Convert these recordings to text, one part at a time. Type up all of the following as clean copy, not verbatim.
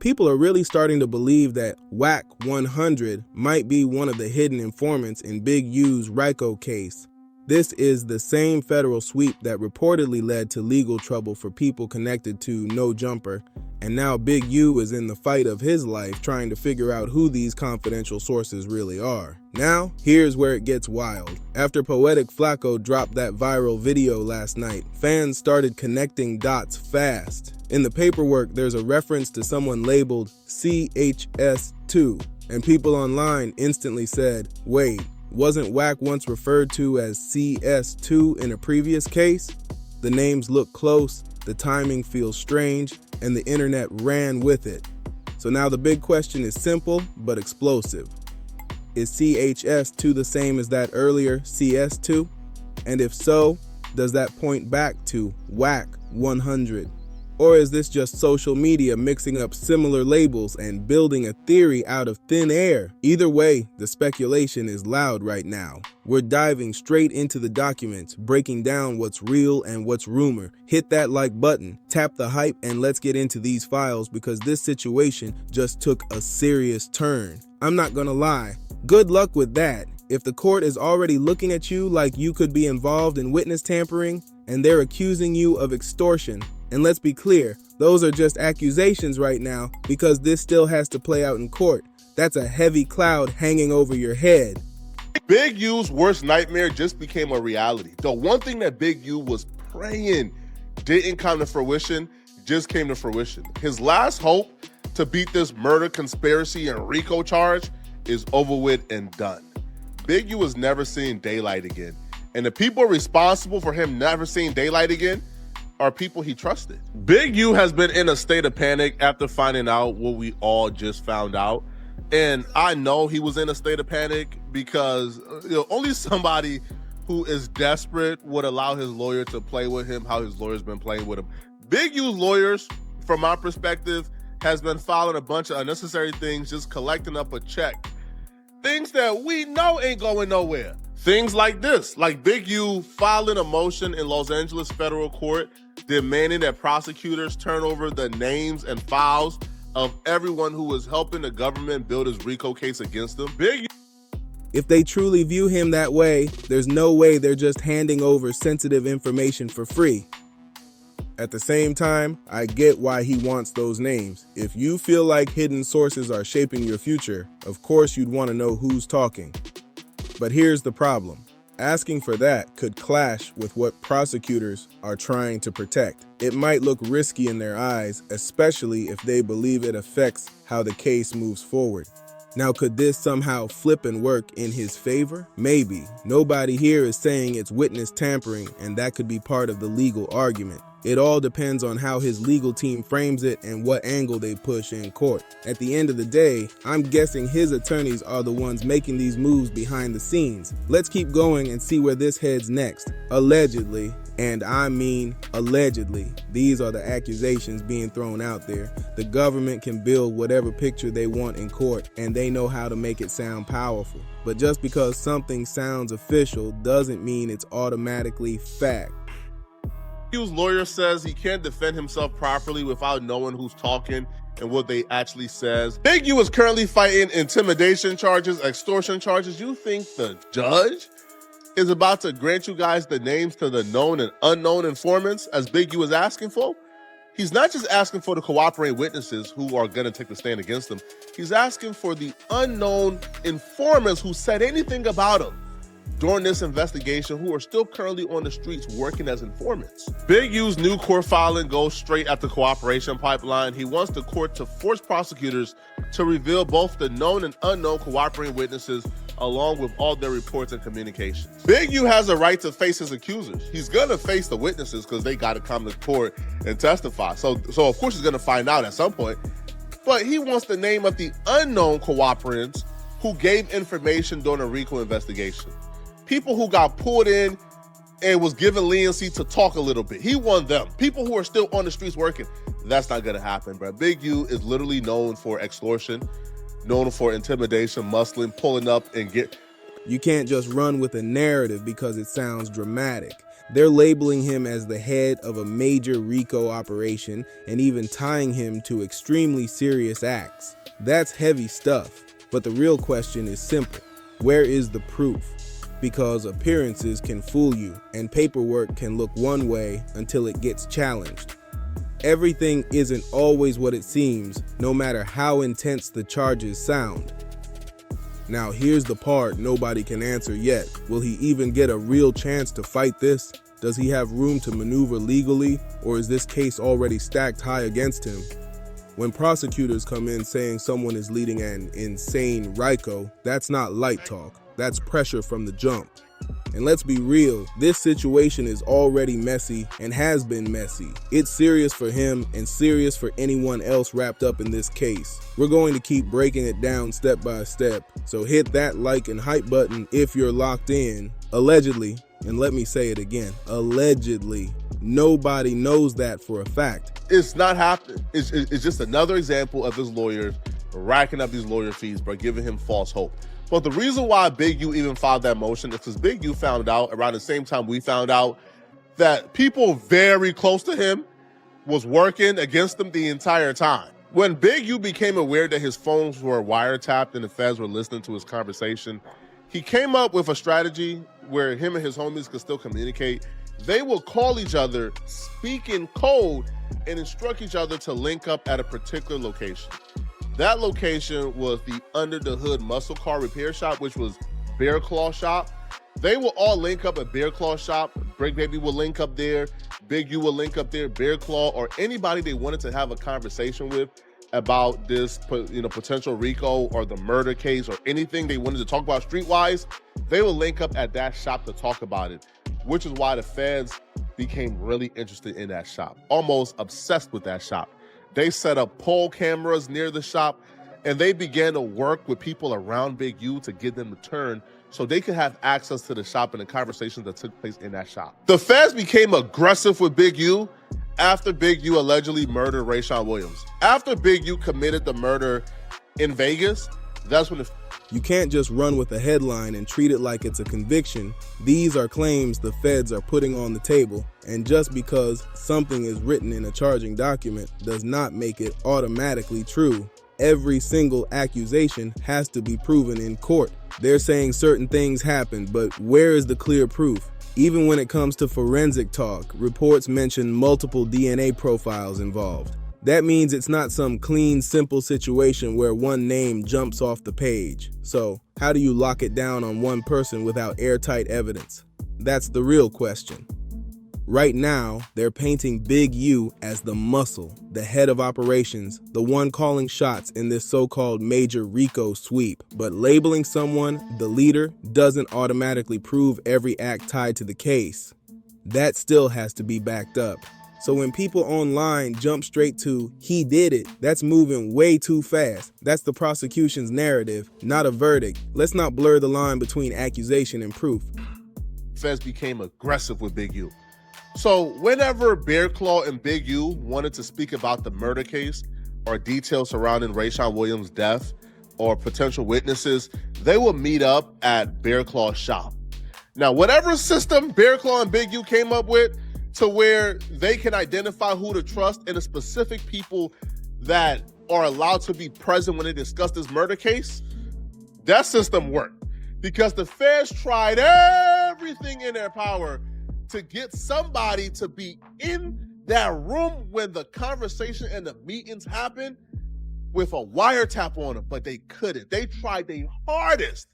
People are really starting to believe that Wack 100 might be one of the hidden informants in Big U's RICO case. This is the same federal sweep that reportedly led to legal trouble for people connected to No Jumper, and now Big U is in the fight of his life trying to figure out who these confidential sources really are. Now, here's where it gets wild. After Poetic Flacco dropped that viral video last night, fans started connecting dots fast. In the paperwork, there's a reference to someone labeled CHS2, and people online instantly said, wait, wasn't Wack once referred to as CS2 in a previous case? The names look close, the timing feels strange, and the internet ran with it. So now the big question is simple but explosive. Is CHS2 the same as that earlier CS2? And if so, does that point back to Wack 100? Or is this just social media mixing up similar labels and building a theory out of thin air? Either way, the speculation is loud right now. We're diving straight into the documents, breaking down what's real and what's rumor. Hit that like button, tap the hype, and let's get into these files because this situation just took a serious turn. I'm not gonna lie, good luck with that. If the court is already looking at you like you could be involved in witness tampering and they're accusing you of extortion, and let's be clear, those are just accusations right now because this still has to play out in court. That's a heavy cloud hanging over your head. Big U's worst nightmare just became a reality. The one thing that Big U was praying didn't come to fruition, just came to fruition. His last hope to beat this murder, conspiracy, and RICO charge is over with and done. Big U is never seeing daylight again. And the people responsible for him never seeing daylight again are people he trusted. Big U has been in a state of panic after finding out what we all just found out. And I know he was in a state of panic because only somebody who is desperate would allow his lawyer to play with him how his lawyer's been playing with him. Big U's lawyers, from my perspective, has been filing a bunch of unnecessary things, just collecting up a check. Things that we know ain't going nowhere. Things like this, like Big U filing a motion in Los Angeles federal court demanding that prosecutors turn over the names and files of everyone who was helping the government build his RICO case against him. Big U. If they truly view him that way, there's no way they're just handing over sensitive information for free. At the same time, I get why he wants those names. If you feel like hidden sources are shaping your future, of course you'd want to know who's talking. But here's the problem. Asking for that could clash with what prosecutors are trying to protect. It might look risky in their eyes, especially if they believe it affects how the case moves forward. Now, could this somehow flip and work in his favor? Maybe. Nobody here is saying it's witness tampering, and that could be part of the legal argument. It all depends on how his legal team frames it and what angle they push in court. At the end of the day, I'm guessing his attorneys are the ones making these moves behind the scenes. Let's keep going and see where this heads next. Allegedly, and I mean allegedly, these are the accusations being thrown out there. The government can build whatever picture they want in court, and they know how to make it sound powerful. But just because something sounds official doesn't mean it's automatically fact. Big U's lawyer says he can't defend himself properly without knowing who's talking and what they actually says. Big U is currently fighting intimidation charges, extortion charges. You think the judge is about to grant you guys the names to the known and unknown informants as Big U is asking for? He's not just asking for the cooperating witnesses who are going to take the stand against him. He's asking for the unknown informants who said anything about him during this investigation, who are still currently on the streets working as informants. Big U's new court filing goes straight at the cooperation pipeline. He wants the court to force prosecutors to reveal both the known and unknown cooperating witnesses along with all their reports and communications. Big U has a right to face his accusers. He's gonna face the witnesses because they gotta come to court and testify. So of course he's gonna find out at some point, but he wants the name of the unknown cooperants who gave information during a RICO investigation. People who got pulled in and was given leniency to talk a little bit. He won them. People who are still on the streets working. That's not gonna happen, bro. Big U is literally known for extortion, known for intimidation, muscling, pulling up and get. You can't just run with a narrative because it sounds dramatic. They're labeling him as the head of a major RICO operation and even tying him to extremely serious acts. That's heavy stuff, but the real question is simple. Where is the proof? Because appearances can fool you, and paperwork can look one way until it gets challenged. Everything isn't always what it seems, no matter how intense the charges sound. Now here's the part nobody can answer yet. Will he even get a real chance to fight this? Does he have room to maneuver legally, or is this case already stacked high against him? When prosecutors come in saying someone is leading an insane RICO, that's not light talk. That's pressure from the jump. And let's be real, this situation is already messy and has been messy. It's serious for him and serious for anyone else wrapped up in this case. We're going to keep breaking it down step by step, so hit that like and hype button if you're locked in. Allegedly, and let me say it again, allegedly, nobody knows that for a fact. It's not happening. It's just another example of his lawyers racking up these lawyer fees by giving him false hope. But the reason why Big U even filed that motion is because Big U found out around the same time we found out that people very close to him was working against him the entire time. When Big U became aware that his phones were wiretapped and the feds were listening to his conversation, he came up with a strategy where him and his homies could still communicate. They will call each other, speak in code, and instruct each other to link up at a particular location. That location was the under the hood muscle car repair shop, which was Bearclaw Shop. They will all link up at Bearclaw Shop. Break Baby will link up there. Big U will link up there. Bearclaw, or anybody they wanted to have a conversation with about this, potential RICO or the murder case or anything they wanted to talk about streetwise, they will link up at that shop to talk about it, which is why the feds became really interested in that shop, almost obsessed with that shop. They set up pole cameras near the shop, and they began to work with people around Big U to get them to turn so they could have access to the shop and the conversations that took place in that shop. The feds became aggressive with Big U after Big U allegedly murdered Rayshawn Williams. After Big U committed the murder in Vegas, that's when You can't just run with a headline and treat it like it's a conviction. These are claims the feds are putting on the table, and just because something is written in a charging document does not make it automatically true. Every single accusation has to be proven in court. They're saying certain things happened, but where is the clear proof? Even when it comes to forensic talk, reports mention multiple DNA profiles involved. That means it's not some clean, simple situation where one name jumps off the page. So, how do you lock it down on one person without airtight evidence? That's the real question. Right now, they're painting Big U as the muscle, the head of operations, the one calling shots in this so-called major RICO sweep. But labeling someone the leader doesn't automatically prove every act tied to the case. That still has to be backed up. So when people online jump straight to, he did it, that's moving way too fast. That's the prosecution's narrative, not a verdict. Let's not blur the line between accusation and proof. Feds became aggressive with Big U. So whenever Bearclaw and Big U wanted to speak about the murder case or details surrounding Rayshawn Williams' death or potential witnesses, they will meet up at Bearclaw Shop. Now, whatever system Bearclaw and Big U came up with to where they can identify who to trust and the specific people that are allowed to be present when they discuss this murder case, that system worked because the feds tried everything in their power to get somebody to be in that room when the conversation and the meetings happen with a wiretap on them, but they couldn't. They tried their hardest.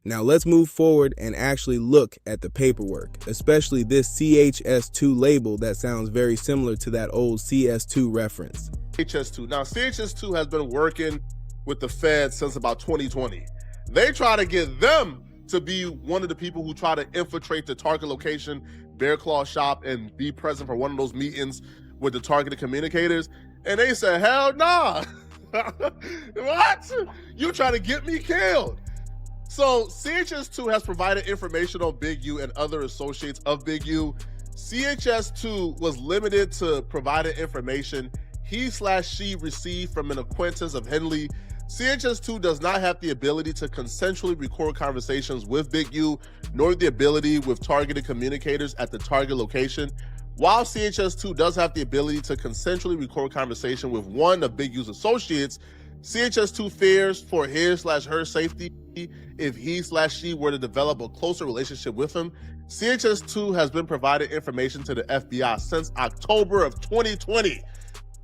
Now let's move forward and actually look at the paperwork, especially this CHS2 label that sounds very similar to that old CS2 reference. CHS2. Now, CHS2 has been working with the feds since about 2020. They try to get them to be one of the people who try to infiltrate the target location, Bearclaw Shop, and be present for one of those meetings with the targeted communicators. And they said, hell nah. What? You trying to get me killed? So CHS2 has provided information on Big U and other associates of Big U. CHS2 was limited to providing information he/she received from an acquaintance of Henley CHS2 does not have the ability to consensually record conversations with Big U, nor the ability with targeted communicators at the target location. While CHS2 does have the ability to consensually record conversation with one of Big U's associates, CHS2 fears for his/her safety if he/she were to develop a closer relationship with him. CHS2 has been provided information to the FBI since October of 2020.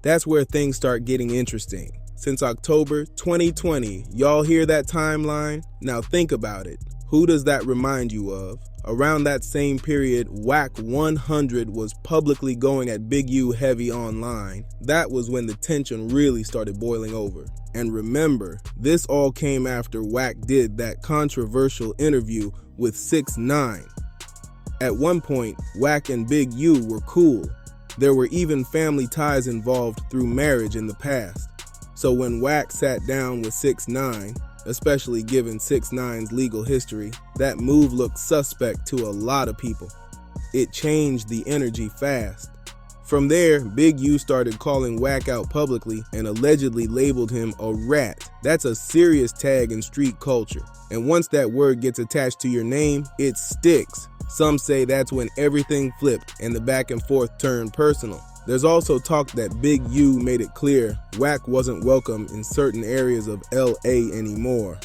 That's where things start getting interesting. Since October 2020, y'all hear that timeline? Now think about it. Who does that remind you of? Around that same period, Wack 100 was publicly going at Big U heavy online. That was when the tension really started boiling over. And remember, this all came after Wack did that controversial interview with 6ix9ine. At one point, Wack and Big U were cool. There were even family ties involved through marriage in the past. So when Wack sat down with 6ix9ine, especially given 6ix9ine's legal history, that move looked suspect to a lot of people. It changed the energy fast. From there, Big U started calling Wack out publicly and allegedly labeled him a rat. That's a serious tag in street culture. And once that word gets attached to your name, it sticks. Some say that's when everything flipped and the back and forth turned personal. There's also talk that Big U made it clear Wack wasn't welcome in certain areas of LA anymore.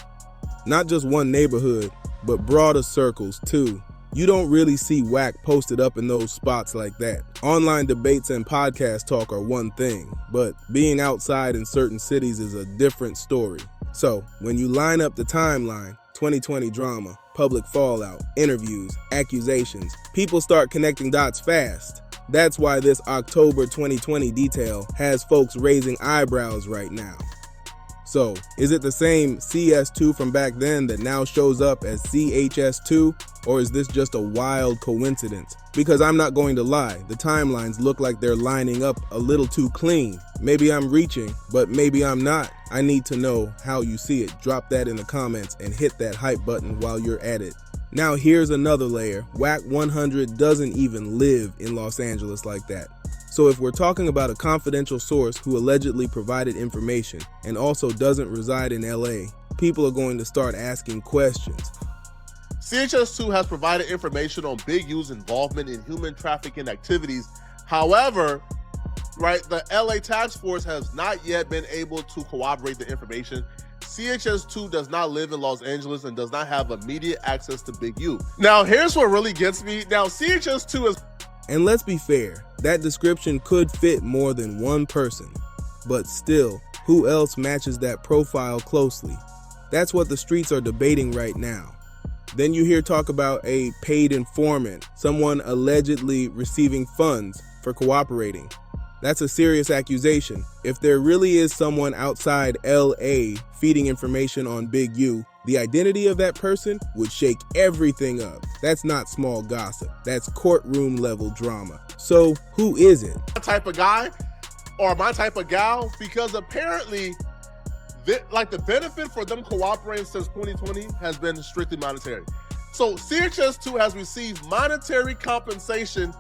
Not just one neighborhood, but broader circles too. You don't really see Wack posted up in those spots like that. Online debates and podcast talk are one thing, but being outside in certain cities is a different story. So, when you line up the timeline, 2020 drama, public fallout, interviews, accusations, people start connecting dots fast. That's why this October 2020 detail has folks raising eyebrows right now. So, is it the same CS2 from back then that now shows up as CHS2, or is this just a wild coincidence? Because I'm not going to lie, the timelines look like they're lining up a little too clean. Maybe I'm reaching, but maybe I'm not. I need to know how you see it. Drop that in the comments and hit that hype button while you're at it. Now here's another layer. Wack 100 doesn't even live in Los Angeles like that. So if we're talking about a confidential source who allegedly provided information and also doesn't reside in LA, people are going to start asking questions. CHS2 has provided information on Big U's involvement in human trafficking activities. However, the LA task force has not yet been able to corroborate the information. CHS2 does not live in Los Angeles and does not have immediate access to Big U. Now, here's what really gets me. Now, CHS2 is... And let's be fair, that description could fit more than one person. But still, who else matches that profile closely? That's what the streets are debating right now. Then you hear talk about a paid informant, someone allegedly receiving funds for cooperating. That's a serious accusation. If there really is someone outside LA feeding information on Big U, the identity of that person would shake everything up. That's not small gossip. That's courtroom level drama. So who is it? My type of guy or my type of gal, because apparently the benefit for them cooperating since 2020 has been strictly monetary. So CHS2 has received monetary compensation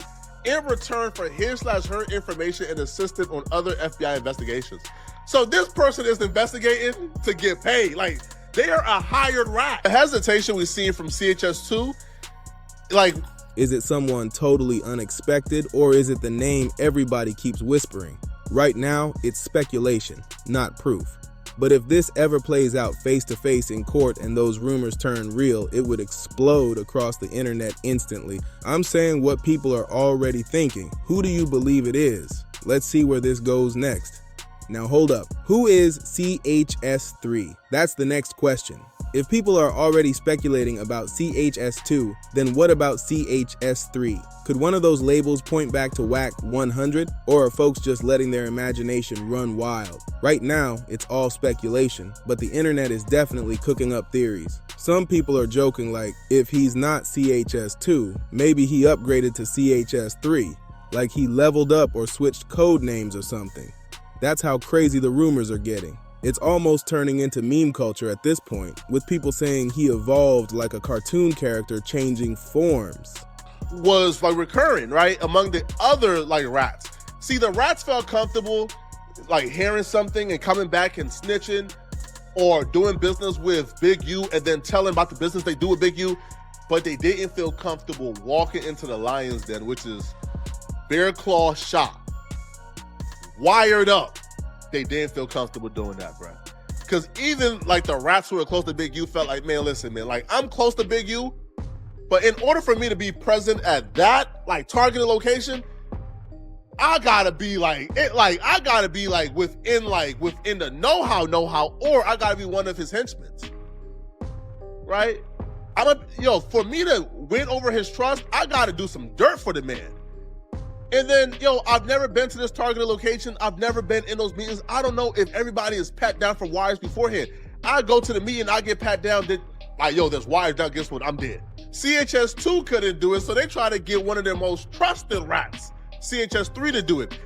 in return for his/her information and assistance on other FBI investigations. So this person is investigating to get paid. Like, they are a hired rat. The hesitation we've seen from CHS2, is it someone totally unexpected, or is it the name everybody keeps whispering? Right now, it's speculation, not proof. But if this ever plays out face-to-face in court and those rumors turn real, it would explode across the internet instantly. I'm saying what people are already thinking. Who do you believe it is? Let's see where this goes next. Now hold up. Who is CHS3? That's the next question. If people are already speculating about CHS2, then what about CHS3? Could one of those labels point back to Wack 100? Or are folks just letting their imagination run wild? Right now, it's all speculation, but the internet is definitely cooking up theories. Some people are joking like, if he's not CHS2, maybe he upgraded to CHS3, like he leveled up or switched code names or something. That's how crazy the rumors are getting. It's almost turning into meme culture at this point, with people saying he evolved like a cartoon character changing forms. Was recurring, right, among the other rats. See, the rats felt comfortable hearing something and coming back and snitching. or doing business with Big U and then telling about the business they do with Big U, but they didn't feel comfortable walking into the lion's den, which is Bearclaw Shop, wired up. They didn't feel comfortable doing that, bro. Because even like the rats who were close to Big U felt like, man, listen, man, like I'm close to Big U, but in order for me to be present at that like targeted location, I gotta be like I gotta be within the know-how, or I gotta be one of his henchmen, right? For me to win over his trust, I gotta do some dirt for the man. And then, I've never been to this targeted location. I've never been in those meetings. I don't know if everybody is pat down for wires beforehand. I go to the meeting, I get pat down, there's wires down, guess what, I'm dead. CHS2 couldn't do it, so they try to get one of their most trusted rats, CHS3, to do it.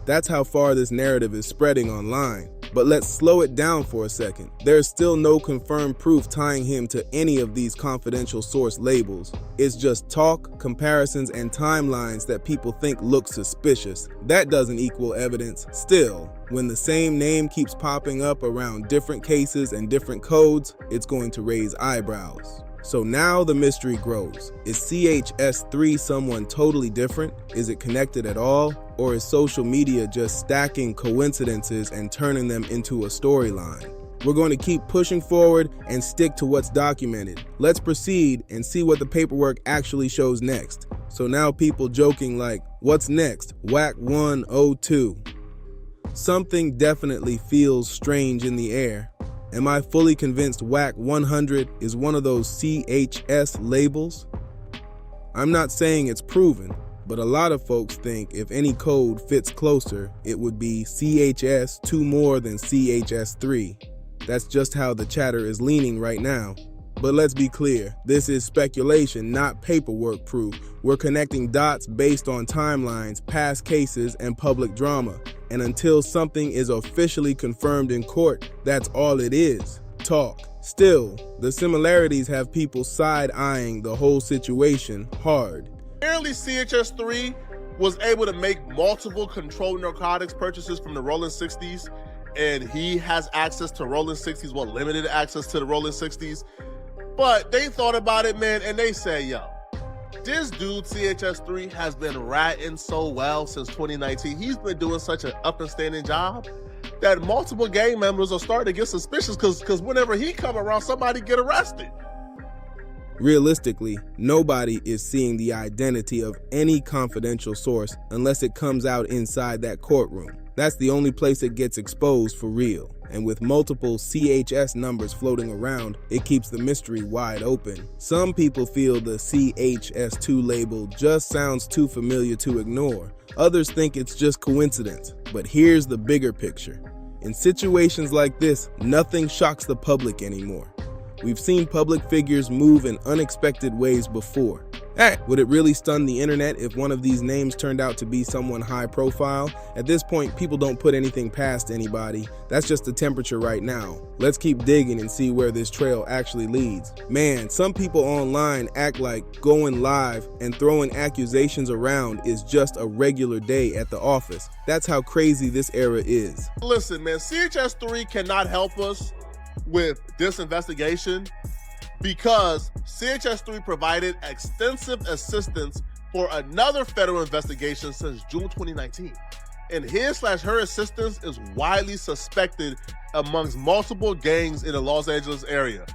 That's how far this narrative is spreading online. But let's slow it down for a second. There's still no confirmed proof tying him to any of these confidential source labels. It's just talk, comparisons, and timelines that people think look suspicious. That doesn't equal evidence. Still, when the same name keeps popping up around different cases and different codes, it's going to raise eyebrows. So now the mystery grows. Is CHS3 someone totally different? Is it connected at all? Or is social media just stacking coincidences and turning them into a storyline? We're going to keep pushing forward and stick to what's documented. Let's proceed and see what the paperwork actually shows next. So now people joking like, what's next? Wack 102. Something definitely feels strange in the air. Am I fully convinced Wack 100 is one of those CHS labels? I'm not saying it's proven, but a lot of folks think if any code fits closer, it would be CHS 2 more than CHS 3. That's just how the chatter is leaning right now. But let's be clear, this is speculation, not paperwork proof. We're connecting dots based on timelines, past cases, and public drama. And until something is officially confirmed in court, that's all it is, talk. Still, the similarities have people side-eyeing the whole situation hard. Apparently CHS3 was able to make multiple controlled narcotics purchases from the Rolling 60s, and he has access to Rolling 60s, limited access to the Rolling 60s. But they thought about it, man, and they say, yo, this dude, CHS3, has been ratting so well since 2019. He's been doing such an up and standing job that multiple gang members are starting to get suspicious because whenever he come around, somebody get arrested. Realistically, nobody is seeing the identity of any confidential source unless it comes out inside that courtroom. That's the only place it gets exposed for real. And with multiple CHS numbers floating around, it keeps the mystery wide open. Some people feel the CHS2 label just sounds too familiar to ignore. Others think it's just coincidence. But here's the bigger picture. In situations like this, nothing shocks the public anymore. We've seen public figures move in unexpected ways before. Hey, would it really stun the internet if one of these names turned out to be someone high profile? At this point, people don't put anything past anybody. That's just the temperature right now. Let's keep digging and see where this trail actually leads. Man, some people online act like going live and throwing accusations around is just a regular day at the office. That's how crazy this era is. Listen, man, CHS3 cannot help us with this investigation because CHS3 provided extensive assistance for another federal investigation since June 2019. And his/her assistance is widely suspected amongst multiple gangs in the Los Angeles area.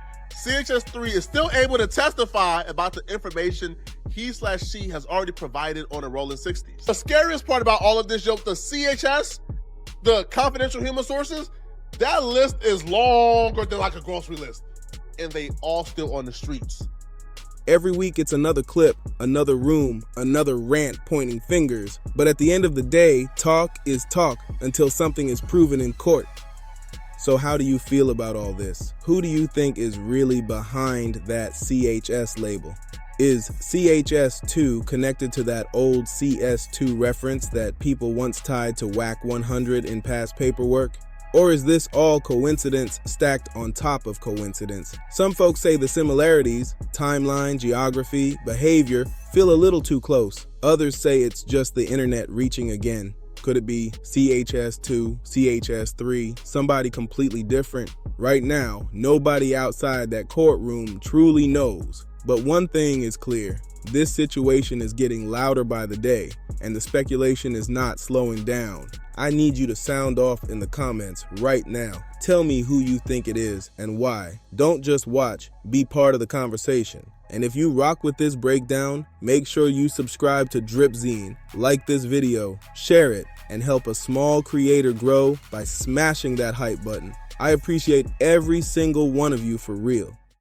CHS3 is still able to testify about the information he/she has already provided on the Rolling 60s. The scariest part about all of this, the CHS, the confidential human sources, that list is longer than like a grocery list. And they all still on the streets. Every week it's another clip, another room, another rant pointing fingers. But at the end of the day, talk is talk until something is proven in court. So how do you feel about all this? Who do you think is really behind that CHS label? Is CHS2 connected to that old CS2 reference that people once tied to Wack 100 in past paperwork? Or is this all coincidence stacked on top of coincidence? Some folks say the similarities, timeline, geography, behavior, feel a little too close. Others say it's just the internet reaching again. Could it be CHS2, CHS3, somebody completely different? Right now, nobody outside that courtroom truly knows. But one thing is clear. This situation is getting louder by the day, and the speculation is not slowing down. I need you to sound off in the comments right now. Tell me who you think it is and why. Don't just watch, be part of the conversation. And if you rock with this breakdown, make sure you subscribe to Dripzine, like this video, share it, and help a small creator grow by smashing that hype button. I appreciate every single one of you for real.